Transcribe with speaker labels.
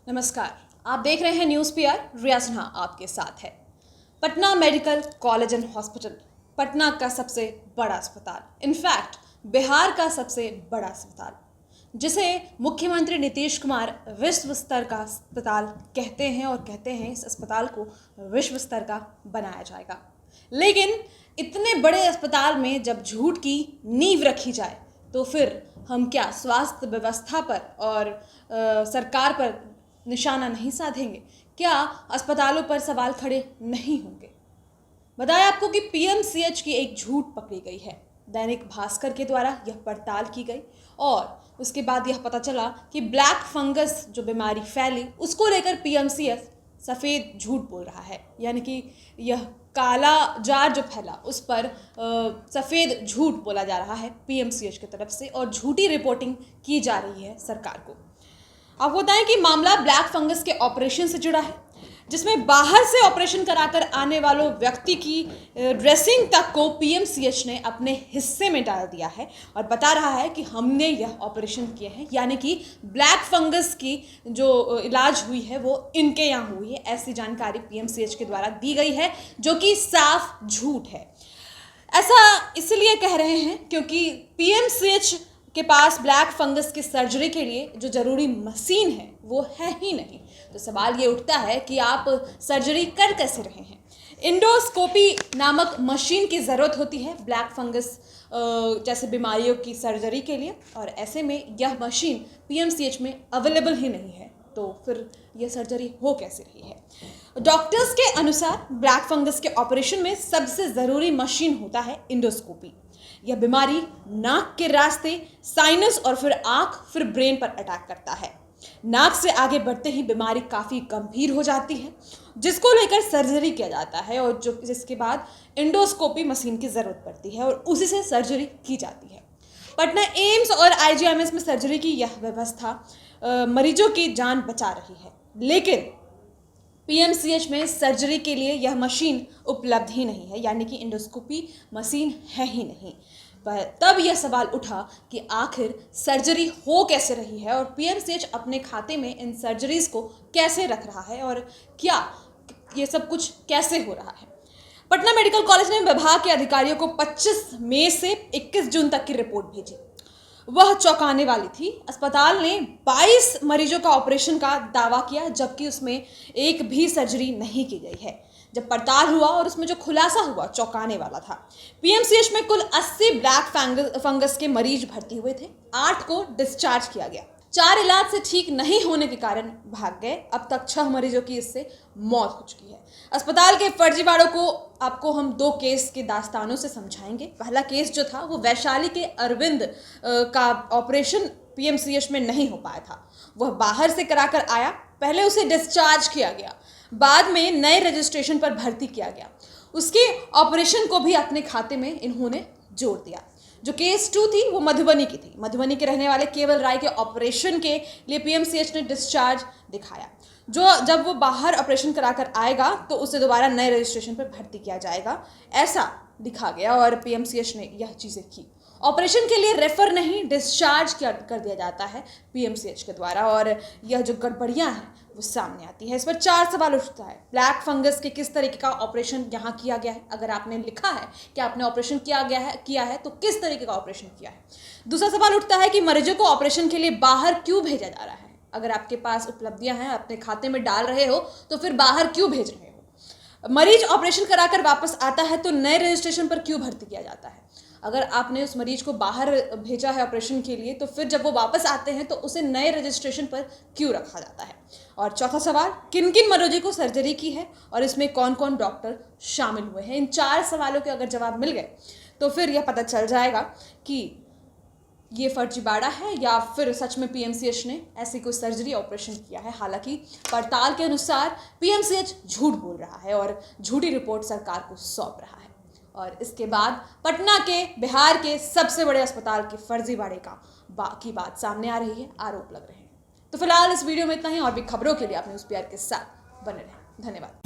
Speaker 1: नमस्कार, आप देख रहे हैं न्यूज़ पीआर। रिया सिन्हा आपके साथ है। Patna medical college and hospital Patna का सबसे बड़ा अस्पताल, इनफैक्ट बिहार का सबसे बड़ा अस्पताल, जिसे मुख्यमंत्री नीतीश कुमार विश्व स्तर का अस्पताल कहते हैं और कहते हैं इस अस्पताल को विश्व स्तर का बनाया जाएगा। लेकिन इतने बड़े अस्पताल में जब झूठ की नींव रखी जाए तो फिर हम क्या स्वास्थ्य व्यवस्था पर और सरकार पर निशाना नहीं साधेंगे? क्या अस्पतालों पर सवाल खड़े नहीं होंगे? बताया आपको कि पीएमसीएच की एक झूठ पकड़ी गई है। दैनिक भास्कर के द्वारा यह पड़ताल की गई और उसके बाद यह पता चला कि ब्लैक फंगस जो बीमारी फैली उसको लेकर पीएमसीएच सफ़ेद झूठ बोल रहा है, यानी कि यह काला जार जो फैला उस पर सफ़ेद झूठ बोला जा रहा है पीएमसीएच की तरफ से और झूठी रिपोर्टिंग की जा रही है सरकार को। आपको बताएं कि मामला ब्लैक फंगस के ऑपरेशन से जुड़ा है, जिसमें बाहर से ऑपरेशन कराकर आने वालों व्यक्ति की ड्रेसिंग तक को पीएमसीएच ने अपने हिस्से में डाल दिया है और बता रहा है कि हमने यह ऑपरेशन किए हैं, यानी कि ब्लैक फंगस की जो इलाज हुई है वो इनके यहाँ हुई है। ऐसी जानकारी पीएमसीएच के द्वारा दी गई है, जो कि साफ झूठ है। ऐसा इसलिए कह रहे हैं क्योंकि पीएमसीएच के पास ब्लैक फंगस की सर्जरी के लिए जो जरूरी मशीन है वो है ही नहीं। तो सवाल ये उठता है कि आप सर्जरी कर कैसे रहे हैं? इंडोस्कोपी नामक मशीन की ज़रूरत होती है ब्लैक फंगस जैसे बीमारियों की सर्जरी के लिए, और ऐसे में यह मशीन पीएमसीएच में अवेलेबल ही नहीं है। तो फिर यह सर्जरी हो कैसे रही है? डॉक्टर्स के अनुसार ब्लैक फंगस के ऑपरेशन में सबसे ज़रूरी मशीन होता है इंडोस्कोपी। यह बीमारी नाक के रास्ते साइनस और फिर आंख फिर ब्रेन पर अटैक करता है। नाक से आगे बढ़ते ही बीमारी काफ़ी गंभीर हो जाती है, जिसको लेकर सर्जरी किया जाता है और जिसके बाद इंडोस्कोपी मशीन की ज़रूरत पड़ती है और उसी से सर्जरी की जाती है। पटना एम्स और आईजीएमएस में सर्जरी की यह व्यवस्था मरीजों की जान बचा रही है, लेकिन पीएमसीएच में सर्जरी के लिए यह मशीन उपलब्ध ही नहीं है, यानी कि इंडोस्कोपी मशीन है ही नहीं। पर तब यह सवाल उठा कि आखिर सर्जरी हो कैसे रही है और पीएमसीएच अपने खाते में इन सर्जरीज को कैसे रख रहा है और क्या ये सब कुछ कैसे हो रहा है। पटना मेडिकल कॉलेज ने विभाग के अधिकारियों को 25 मई से 21 जून तक की रिपोर्ट भेजी। वह चौंकाने वाली थी। अस्पताल ने 22 मरीजों का ऑपरेशन का दावा किया, जबकि उसमें एक भी सर्जरी नहीं की गई है। जब पड़ताल हुआ और उसमें जो खुलासा हुआ चौंकाने वाला था। पीएमसीएच में कुल 80 ब्लैक फंगस के मरीज भर्ती हुए थे। 8 को डिस्चार्ज किया गया। 4 इलाज से ठीक नहीं होने के कारण भाग गए। अब तक 6 मरीजों की इससे मौत हो चुकी है। अस्पताल के फर्जीवाड़ों को आपको हम 2 केस के दास्तानों से समझाएंगे। पहला केस जो था वो वैशाली के अरविंद का ऑपरेशन पीएमसीएच में नहीं हो पाया था। वह बाहर से कराकर आया, पहले उसे डिस्चार्ज किया गया, बाद में नए रजिस्ट्रेशन पर भर्ती किया गया। उसके ऑपरेशन को भी अपने खाते में इन्होंने जोड़ दिया। जो केस 2 थी वो मधुबनी की थी। मधुबनी के रहने वाले केवल राय के ऑपरेशन के लिए पीएमसीएच ने डिस्चार्ज दिखाया। जब वो बाहर ऑपरेशन कराकर आएगा तो उसे दोबारा नए रजिस्ट्रेशन पर भर्ती किया जाएगा, ऐसा लिखा गया और पीएमसीएच ने यह चीज़ें की। ऑपरेशन के लिए रेफर नहीं डिस्चार्ज कर दिया जाता है पीएमसीएच के द्वारा, और यह जो गड़बड़ियां हैं वो सामने आती है। इस पर 4 सवाल उठता है। ब्लैक फंगस के किस तरीके का ऑपरेशन यहाँ किया गया है? अगर आपने लिखा है कि आपने ऑपरेशन किया है तो किस तरीके का ऑपरेशन किया है? दूसरा सवाल उठता है कि मरीजों को ऑपरेशन के लिए बाहर क्यों भेजा जा रहा है? अगर आपके पास उपलब्धियां हैं, अपने खाते में डाल रहे हो, तो फिर बाहर क्यों भेज रहे हो? मरीज ऑपरेशन कराकर वापस आता है तो नए रजिस्ट्रेशन पर क्यों भर्ती किया जाता है? अगर आपने उस मरीज को बाहर भेजा है ऑपरेशन के लिए, तो फिर जब वो वापस आते हैं तो उसे नए रजिस्ट्रेशन पर क्यों रखा जाता है? और चौथा सवाल, किन किन मरीजों को सर्जरी की है और इसमें कौन कौन डॉक्टर शामिल हुए हैं? इन 4 सवालों के अगर जवाब मिल गए तो फिर यह पता चल जाएगा कि ये फर्जीवाड़ा है या फिर सच में पीएमसीएच ने ऐसी कोई सर्जरी ऑपरेशन किया है। हालांकि पड़ताल के अनुसार पीएमसीएच झूठ बोल रहा है और झूठी रिपोर्ट सरकार को सौंप रहा है, और इसके बाद पटना के बिहार के सबसे बड़े अस्पताल के फर्जीवाड़े की बात सामने आ रही है, आरोप लग रहे हैं। तो फिलहाल इस वीडियो में इतना ही, और भी खबरों के लिए आप न्यूज़ पीआर के साथ बने रहें। धन्यवाद।